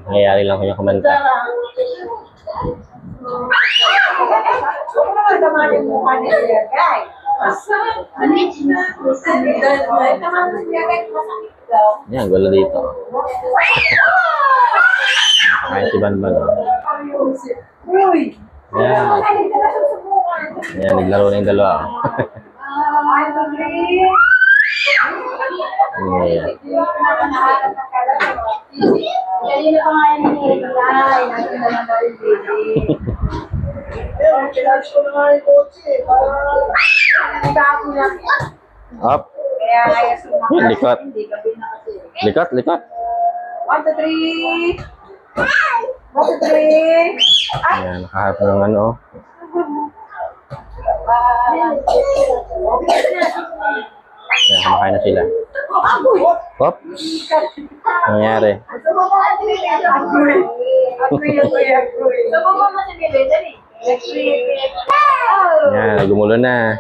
Nangyayari lang ko yung kumanta. Yan, gulo dito. Kaya si Banban. Yan. Yan, naglaro na yung dalawa. Ayan. Kanina pa nga yung nilay. Natin naman daw yung baby. Kailangan ko na nga yung kotse. Up. Kaya kaya sumakit. Likot. Hindi ka pinakasi. Likot, likot. 1, 2, 3. 1, 2, 3. Ayan, nakaharap ng ano. Ayan, kumakain na sila. Hop. Nangyari. So, baba mo sa bebe, dali. Ayan, gumulo na.